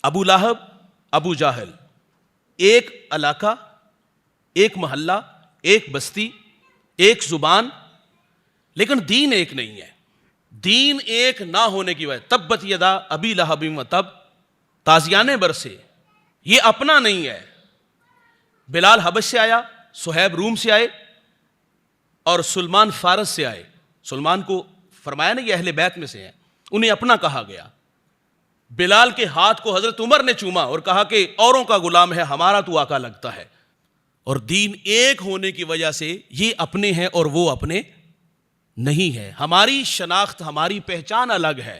ابو لہب، ابو جہل، ایک علاقہ، ایک محلہ، ایک بستی، ایک زبان، لیکن دین ایک نہیں ہے۔ دین ایک نہ ہونے کی وجہ تبت یدا ابی لہب و تب، تازیانے برسے، یہ اپنا نہیں ہے۔ بلال حبش سے آیا، صہیب روم سے آئے، اور سلمان فارس سے آئے۔ سلمان کو فرمایا نا یہ اہل بیت میں سے ہیں، انہیں اپنا کہا گیا۔ بلال کے ہاتھ کو حضرت عمر نے چوما اور کہا کہ اوروں کا غلام ہے، ہمارا تو آقا لگتا ہے۔ اور دین ایک ہونے کی وجہ سے یہ اپنے ہیں اور وہ اپنے نہیں ہے۔ ہماری شناخت، ہماری پہچان الگ ہے۔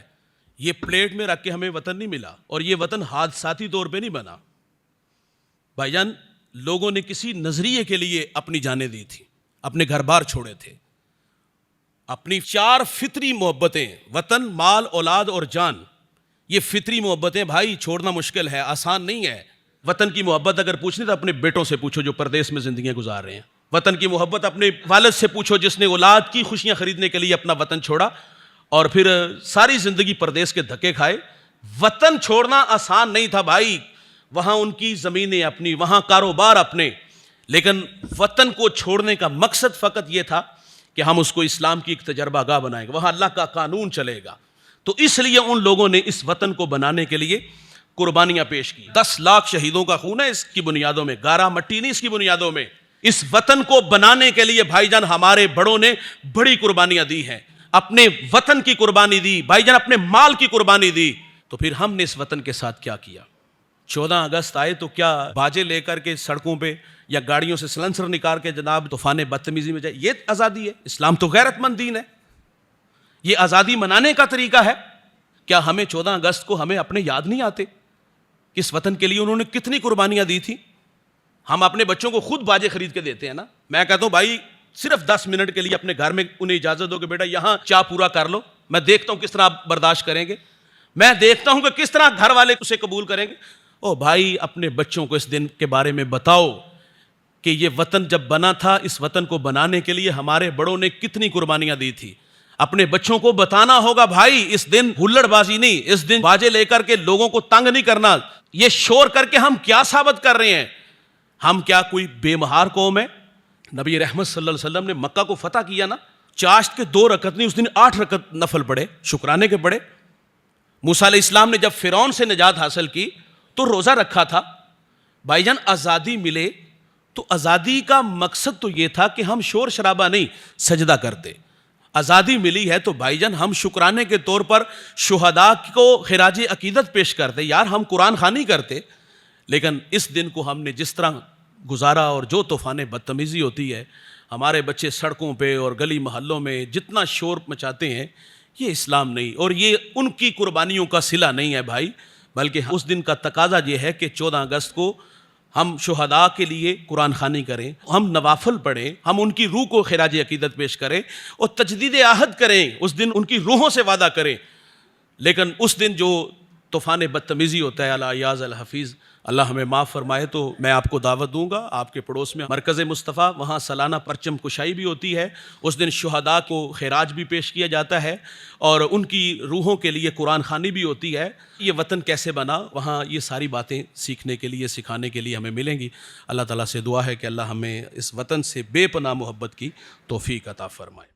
یہ پلیٹ میں رکھ کے ہمیں وطن نہیں ملا، اور یہ وطن حادثاتی طور پہ نہیں بنا۔ بھائی جان، لوگوں نے کسی نظریے کے لیے اپنی جانیں دی تھی، اپنے گھر بار چھوڑے تھے، اپنی 4 فطری محبتیں، وطن، مال، اولاد اور جان، یہ فطری محبتیں بھائی چھوڑنا مشکل ہے، آسان نہیں ہے۔ وطن کی محبت اگر پوچھنی تو اپنے بیٹوں سے پوچھو جو پردیس میں زندگیاں گزار رہے ہیں۔ وطن کی محبت اپنے والد سے پوچھو جس نے اولاد کی خوشیاں خریدنے کے لیے اپنا وطن چھوڑا اور پھر ساری زندگی پردیس کے دھکے کھائے۔ وطن چھوڑنا آسان نہیں تھا بھائی، وہاں ان کی زمینیں اپنی، وہاں کاروبار اپنے، لیکن وطن کو چھوڑنے کا مقصد فقط یہ تھا کہ ہم اس کو اسلام کی ایک تجربہ گاہ بنائیں گے، وہاں اللہ کا قانون چلے گا۔ تو اس لیے ان لوگوں نے اس وطن کو بنانے کے لیے قربانیاں پیش کی۔ 10 لاکھ شہیدوں کا خون ہے اس کی بنیادوں میں، گارا مٹی نہیں اس کی بنیادوں میں۔ اس وطن کو بنانے کے لیے بھائی جان ہمارے بڑوں نے بڑی قربانیاں دی ہیں، اپنے وطن کی قربانی دی، بھائی جان اپنے مال کی قربانی دی۔ تو پھر ہم نے اس وطن کے ساتھ کیا کیا؟ 14 اگست آئے تو کیا باجے لے کر کے سڑکوں پہ یا گاڑیوں سے سلنسر نکال کے جناب طوفان بدتمیزی میں جائے؟ یہ آزادی ہے؟ اسلام تو غیرت مند دین ہے، یہ آزادی منانے کا طریقہ ہے۔ کیا ہمیں 14 اگست کو ہمیں اپنے یاد نہیں آتے کہ اس وطن کے لیے انہوں نے کتنی قربانیاں دی تھی؟ ہم اپنے بچوں کو خود باجے خرید کے دیتے ہیں نا۔ میں کہتا ہوں بھائی صرف 10 منٹ کے لیے اپنے گھر میں انہیں اجازت دو کہ بیٹا یہاں چاہ پورا کر لو، میں دیکھتا ہوں کس طرح آپ برداشت کریں گے، میں دیکھتا ہوں کہ کس طرح گھر والے اسے قبول کریں گے۔ او بھائی اپنے بچوں کو اس دن کے بارے میں بتاؤ کہ یہ وطن جب بنا تھا، اس وطن کو بنانے کے لیے ہمارے بڑوں نے کتنی قربانیاں دی تھی۔ اپنے بچوں کو بتانا ہوگا بھائی اس دن ہلڑ بازی نہیں، اس دن باجے لے کر کے لوگوں کو تنگ نہیں کرنا۔ یہ شور کر کے ہم کیا ثابت کر رہے ہیں؟ ہم کیا کوئی بے مہار قوم ہے؟ نبی رحمت صلی اللہ علیہ وسلم نے مکہ کو فتح کیا نا، چاشت کے 2 رکعت نہیں، اس دن 8 رکعت نفل پڑھے، شکرانے کے پڑھے۔ موسیٰ علیہ السلام نے جب فرعون سے نجات حاصل کی تو روزہ رکھا تھا۔ بھائی جان آزادی ملے تو آزادی کا مقصد تو یہ تھا کہ ہم شور شرابہ نہیں، سجدہ کرتے۔ آزادی ملی ہے تو بھائی جان ہم شکرانے کے طور پر شہداء کو خراج عقیدت پیش کرتے، یار ہم قرآن خوانی کرتے۔ لیکن اس دن کو ہم نے جس طرح گزارا اور جو طوفان بدتمیزی ہوتی ہے، ہمارے بچے سڑکوں پہ اور گلی محلوں میں جتنا شور مچاتے ہیں، یہ اسلام نہیں، اور یہ ان کی قربانیوں کا صلہ نہیں ہے بھائی، بلکہ اس دن کا تقاضا یہ ہے کہ 14 اگست کو ہم شہداء کے لیے قرآن خوانی کریں، ہم نوافل پڑھیں، ہم ان کی روح کو خراج عقیدت پیش کریں اور تجدید عہد کریں، اس دن ان کی روحوں سے وعدہ کریں۔ لیکن اس دن جو طوفان بدتمیزی ہوتا ہے، اللہ یاز الحفیظ، اللہ ہمیں معاف فرمائے، تو میں آپ کو دعوت دوں گا، آپ کے پڑوس میں مرکز مصطفیٰ، وہاں سالانہ پرچم کشائی بھی ہوتی ہے، اس دن شہداء کو خراج بھی پیش کیا جاتا ہے اور ان کی روحوں کے لیے قرآن خوانی بھی ہوتی ہے۔ یہ وطن کیسے بنا، وہاں یہ ساری باتیں سیکھنے کے لیے، سکھانے کے لیے ہمیں ملیں گی۔ اللہ تعالیٰ سے دعا ہے کہ اللہ ہمیں اس وطن سے بے پناہ محبت کی توفیق عطا فرمائے۔